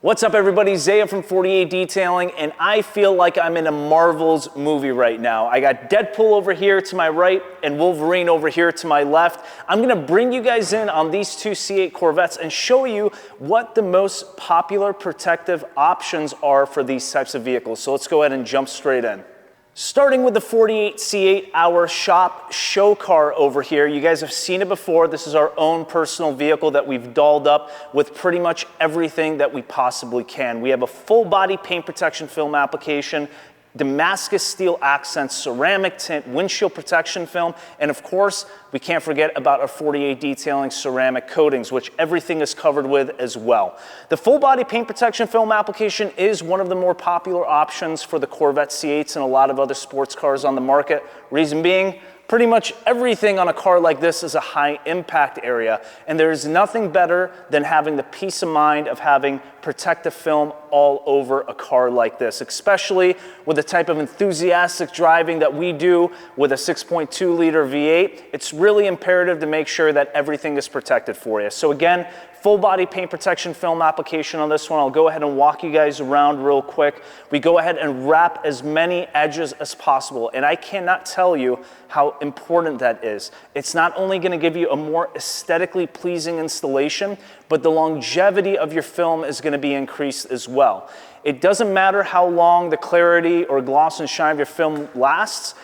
What's up everybody, Zaya from 48 Detailing, and I feel like I'm in a Marvel's movie right now. I got Deadpool over here to my right and Wolverine over here to my left. I'm gonna bring you guys in on these two C8 Corvettes and show you what the most popular protective options are for these types of vehicles. So let's go ahead and jump straight in. Starting with the 48 C8, our shop show car over here. You guys have seen it before. This is our own personal vehicle that we've dolled up with pretty much everything that we possibly can. We have a full body paint protection film application, Damascus steel accents, ceramic tint, windshield protection film, and of course, we can't forget about our 48 Detailing ceramic coatings, which everything is covered with as well. The full body paint protection film application is one of the more popular options for the Corvette C8s and a lot of other sports cars on the market. Reason being, pretty much everything on a car like this is a high impact area, and there is nothing better than having the peace of mind of having protective film all over a car like this, especially with the type of enthusiastic driving that we do with a 6.2 liter V8. It's really imperative to make sure that everything is protected for you. So again, full body paint protection film application on this one. I'll go ahead and walk you guys around real quick. We go ahead and wrap as many edges as possible, and I cannot tell you how important that is. It's not only going to give you a more aesthetically pleasing installation, but the longevity of your film is going to be increased as well. It doesn't matter how long the clarity or gloss and shine of your film lasts,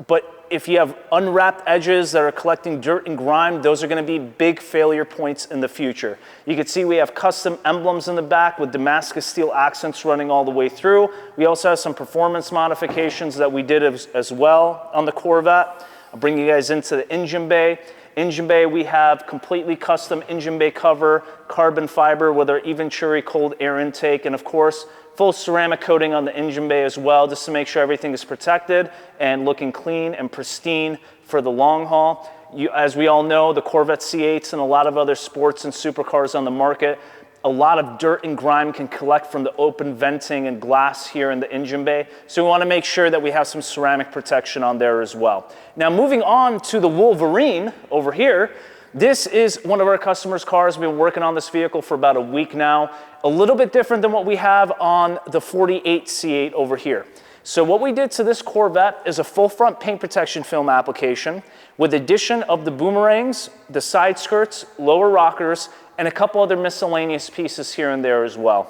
but if you have unwrapped edges that are collecting dirt and grime, those are going to be big failure points in the future. You can see we have custom emblems in the back with Damascus steel accents running all the way through. We also have some performance modifications that we did as well on the Corvette. I'll bring you guys into the engine bay. Engine bay, we have completely custom engine bay cover, carbon fiber with our Venturi cold air intake, and of course, full ceramic coating on the engine bay as well, just to make sure everything is protected and looking clean and pristine for the long haul. As we all know, the Corvette C8s and a lot of other sports and supercars on the market, a lot of dirt and grime can collect from the open venting and glass here in the engine bay. So we want to make sure that we have some ceramic protection on there as well. Now moving on to the Wolverine over here, this is one of our customers' cars. We've been working on this vehicle for about a week now. A little bit different than what we have on the 48 C8 over here. So what we did to this Corvette is a full front paint protection film application with addition of the boomerangs, the side skirts, lower rockers, and a couple other miscellaneous pieces here and there as well.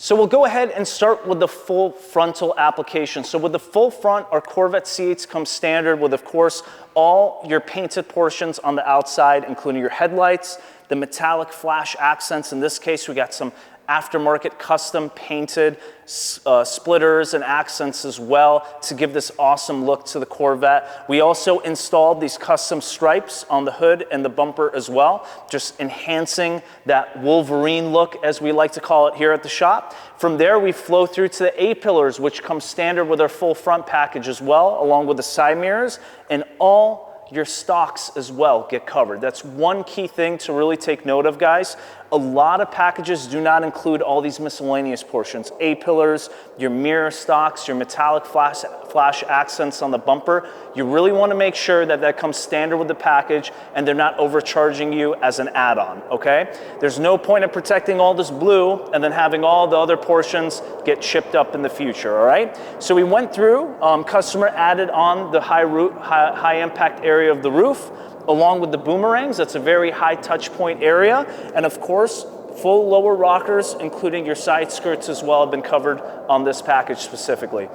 So we'll go ahead and start with the full frontal application. So with the full front, our Corvette C8s come standard with, of course, all your painted portions on the outside, including your headlights, the metallic flash accents. In this case, we got some aftermarket custom painted splitters and accents as well to give this awesome look to the Corvette. We also installed these custom stripes on the hood and the bumper as well, just enhancing that Wolverine look, as we like to call it here at the shop. From there, we flow through to the A-pillars, which come standard with our full front package as well, along with the side mirrors, and all your stocks as well get covered. That's one key thing to really take note of, guys. A lot of packages do not include all these miscellaneous portions. A-pillars, your mirror stocks, your metallic flash accents on the bumper. You really want to make sure that that comes standard with the package and they're not overcharging you as an add-on, okay? There's no point in protecting all this blue and then having all the other portions get chipped up in the future, all right? So we went through, customer added on the high impact area of the roof, along with the boomerangs. That's a very high touch point area. And of course, full lower rockers, including your side skirts as well, have been covered on this package specifically.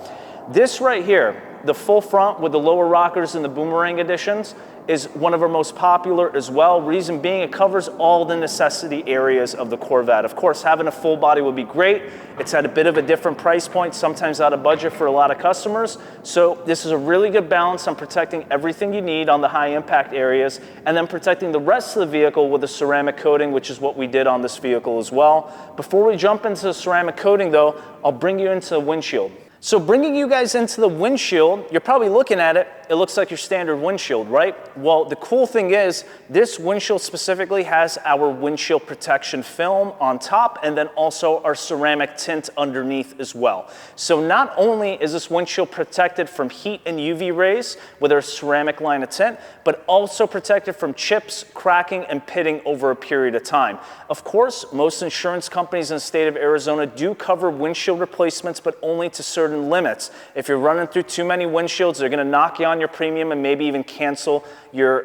This right here, the full front with the lower rockers and the boomerang additions, is one of our most popular as well. Reason being, it covers all the necessity areas of the Corvette. Of course, having a full body would be great. It's at a bit of a different price point, sometimes out of budget for a lot of customers. So this is a really good balance on protecting everything you need on the high impact areas and then protecting the rest of the vehicle with a ceramic coating, which is what we did on this vehicle as well. Before we jump into the ceramic coating though, I'll bring you into the windshield. So bringing you guys into the windshield, you're probably looking at it, it looks like your standard windshield, right? Well, the cool thing is this windshield specifically has our windshield protection film on top and then also our ceramic tint underneath as well. So not only is this windshield protected from heat and UV rays with our ceramic line of tint, but also protected from chips, cracking, and pitting over a period of time. Of course, most insurance companies in the state of Arizona do cover windshield replacements, but only to certain limits. If you're running through too many windshields, they're gonna knock you on your premium and maybe even cancel your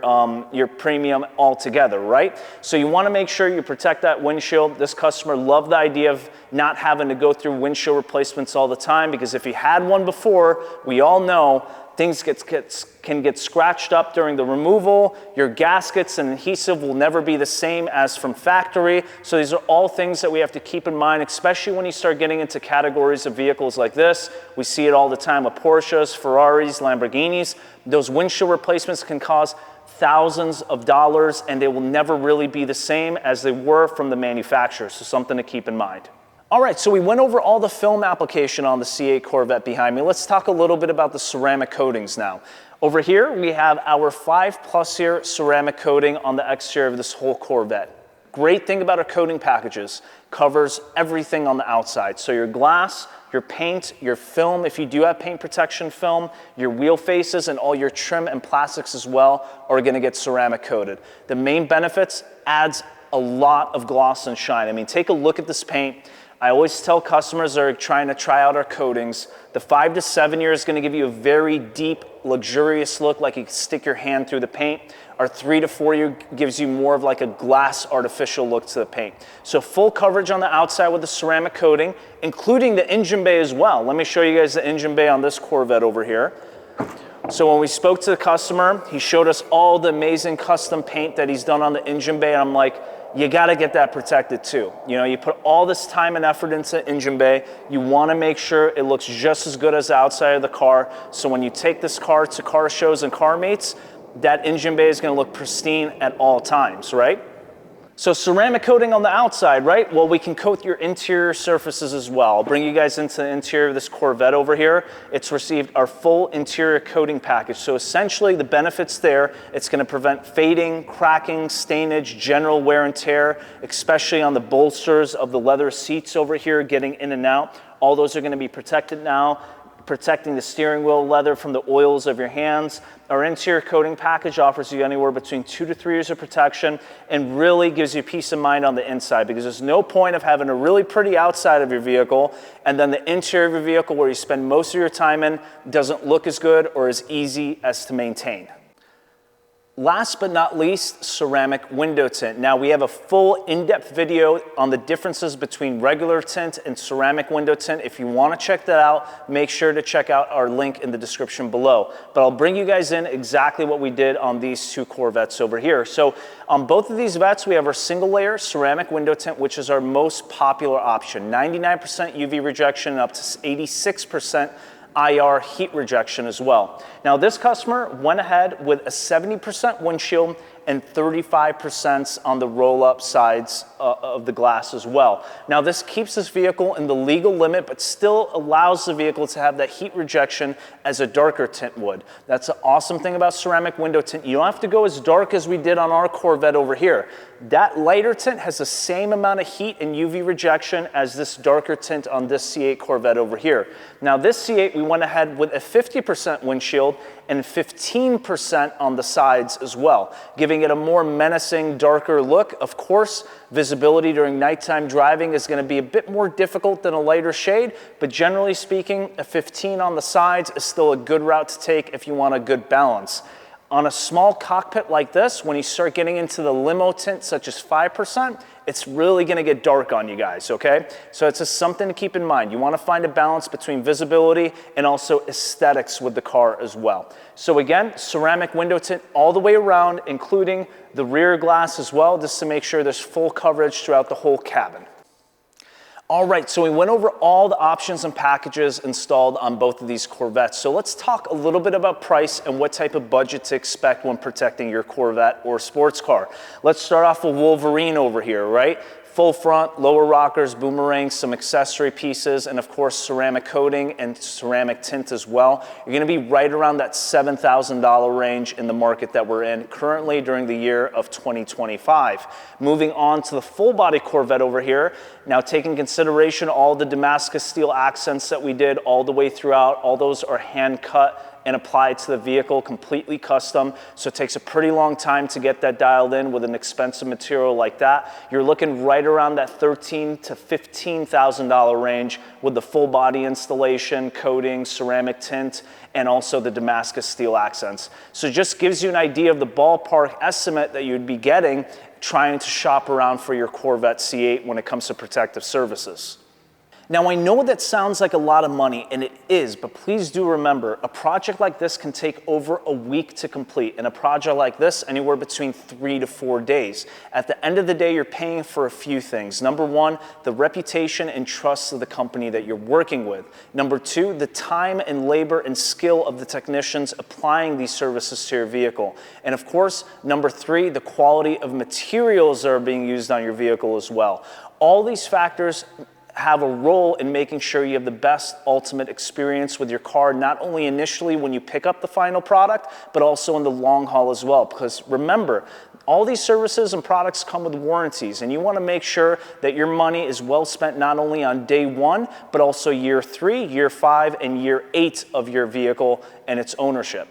premium altogether, right? So you wanna make sure you protect that windshield. This customer loved the idea of not having to go through windshield replacements all the time, because if you had one before, we all know things can get scratched up during the removal. Your gaskets and adhesive will never be the same as from factory. So these are all things that we have to keep in mind, especially when you start getting into categories of vehicles like this. We see it all the time with Porsches, Ferraris, Lamborghinis. Those windshield replacements can cost thousands of dollars, and they will never really be the same as they were from the manufacturer. So something to keep in mind. All right, so we went over all the film application on the C8 Corvette behind me. Let's talk a little bit about the ceramic coatings now. Over here, we have our 5+ year ceramic coating on the exterior of this whole Corvette. Great thing about our coating packages, covers everything on the outside. So your glass, your paint, your film, if you do have paint protection film, your wheel faces and all your trim and plastics as well are gonna get ceramic coated. The main benefits, adds a lot of gloss and shine. I mean, take a look at this paint. I always tell customers that are trying to try out our coatings, the 5 to 7 year is gonna give you a very deep, luxurious look, like you can stick your hand through the paint. Our 3 to 4 year gives you more of like a glass artificial look to the paint. So full coverage on the outside with the ceramic coating, including the engine bay as well. Let me show you guys the engine bay on this Corvette over here. So when we spoke to the customer, he showed us all the amazing custom paint that he's done on the engine bay, and I'm like, you gotta get that protected too. You know, you put all this time and effort into engine bay, you wanna make sure it looks just as good as the outside of the car. So when you take this car to car shows and car meets, that engine bay is gonna look pristine at all times, right? So ceramic coating on the outside, right? Well, we can coat your interior surfaces as well. I'll bring you guys into the interior of this Corvette over here. It's received our full interior coating package. So essentially the benefits there, it's gonna prevent fading, cracking, stainage, general wear and tear, especially on the bolsters of the leather seats over here, getting in and out. All those are gonna be protected now, protecting the steering wheel leather from the oils of your hands. Our interior coating package offers you anywhere between 2 to 3 years of protection and really gives you peace of mind on the inside, because there's no point of having a really pretty outside of your vehicle and then the interior of your vehicle, where you spend most of your time in, doesn't look as good or as easy as to maintain. Last but not least, ceramic window tint. Now we have a full in-depth video on the differences between regular tint and ceramic window tint. If you want to check that out, make sure to check out our link in the description below. But I'll bring you guys in exactly what we did on these two Corvettes over here. So on both of these Vettes, we have our single layer ceramic window tint, which is our most popular option. 99% UV rejection and up to 86% IR heat rejection as well. Now this customer went ahead with a 70% windshield and 35% on the roll-up sides of the glass as well. Now this keeps this vehicle in the legal limit, but still allows the vehicle to have that heat rejection as a darker tint would. That's the awesome thing about ceramic window tint. You don't have to go as dark as we did on our Corvette over here. That lighter tint has the same amount of heat and UV rejection as this darker tint on this C8 Corvette over here. Now this C8, we went ahead with a 50% windshield and 15% on the sides as well, giving it a more menacing, darker look. Of course, visibility during nighttime driving is gonna be a bit more difficult than a lighter shade, but generally speaking, a 15 on the sides is still a good route to take if you want a good balance. On a small cockpit like this, when you start getting into the limo tint, such as 5%, it's really gonna get dark on you guys, okay? So it's just something to keep in mind. You wanna find a balance between visibility and also aesthetics with the car as well. So again, ceramic window tint all the way around, including the rear glass as well, just to make sure there's full coverage throughout the whole cabin. All right, so we went over all the options and packages installed on both of these Corvettes. So let's talk a little bit about price and what type of budget to expect when protecting your Corvette or sports car. Let's start off with Wolverine over here, right? full front, lower rockers, boomerangs, some accessory pieces, and of course ceramic coating and ceramic tint as well, you're gonna be right around that $7,000 range in the market that we're in currently during the year of 2025. Moving on to the full body Corvette over here, now taking consideration all the Damascus steel accents that we did all the way throughout, all those are hand cut and applied to the vehicle, completely custom. So it takes a pretty long time to get that dialed in with an expensive material like that. You're looking right around that $13,000 to $15,000 range with the full body installation, coating, ceramic tint, and also the Damascus steel accents. So it just gives you an idea of the ballpark estimate that you'd be getting trying to shop around for your Corvette C8 when it comes to protective services. Now, I know that sounds like a lot of money, and it is, but please do remember, a project like this can take over a week to complete, and a project like this, anywhere between 3 to 4 days. At the end of the day, you're paying for a few things. Number one, the reputation and trust of the company that you're working with. Number two, the time and labor and skill of the technicians applying these services to your vehicle. And of course, number three, the quality of materials that are being used on your vehicle as well. All these factors have a role in making sure you have the best ultimate experience with your car, not only initially when you pick up the final product, but also in the long haul as well. Because remember, all these services and products come with warranties, and you want to make sure that your money is well spent not only on day one, but also year 3, year 5, and year 8 of your vehicle and its ownership.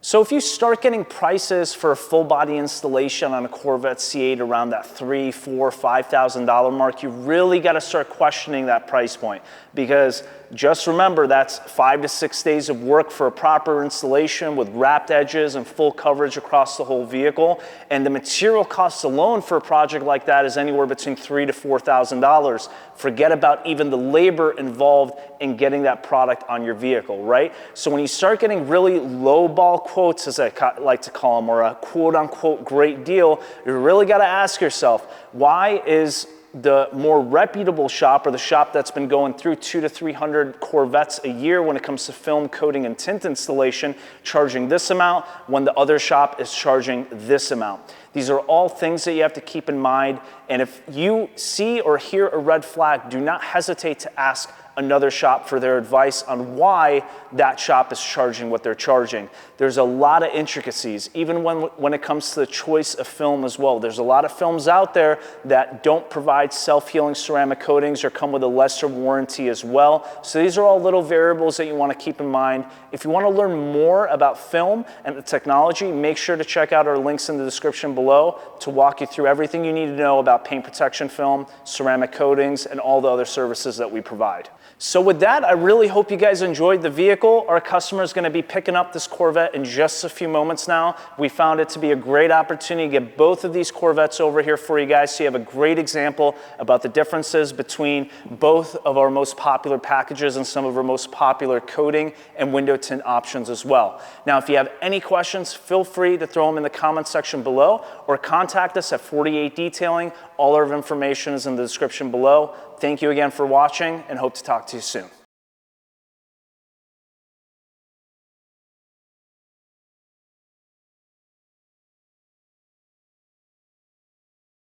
So if you start getting prices for a full body installation on a Corvette C8 around that $3,000, $4,000, $5,000 mark, you really got to start questioning that price point, because just remember that's 5 to 6 days of work for a proper installation with wrapped edges and full coverage across the whole vehicle. And the material costs alone for a project like that is anywhere between $3,000 to $4,000. Forget about even the labor involved in getting that product on your vehicle, right? So when you start getting really low ball quotes, as I like to call them, or a quote unquote great deal, you really got to ask yourself, why is the more reputable shop, or the shop that's been going through 200 to 300 Corvettes a year when it comes to film coating and tint installation, charging this amount when the other shop is charging this amount? These are all things that you have to keep in mind. And if you see or hear a red flag, do not hesitate to ask another shop for their advice on why that shop is charging what they're charging. There's a lot of intricacies, even when it comes to the choice of film as well. There's a lot of films out there that don't provide self-healing ceramic coatings or come with a lesser warranty as well. So these are all little variables that you want to keep in mind. If you want to learn more about film and the technology, make sure to check out our links in the description below to walk you through everything you need to know about paint protection film, ceramic coatings, and all the other services that we provide. So with that, I really hope you guys enjoyed the vehicle. Our customer is going to be picking up this Corvette in just a few moments now. We found it to be a great opportunity to get both of these Corvettes over here for you guys, so you have a great example about the differences between both of our most popular packages and some of our most popular coating and window tint options as well. Now, if you have any questions, feel free to throw them in the comment section below, or contact us at 48 Detailing. All our information is in the description below. Thank you again for watching, and hope to talk to you soon.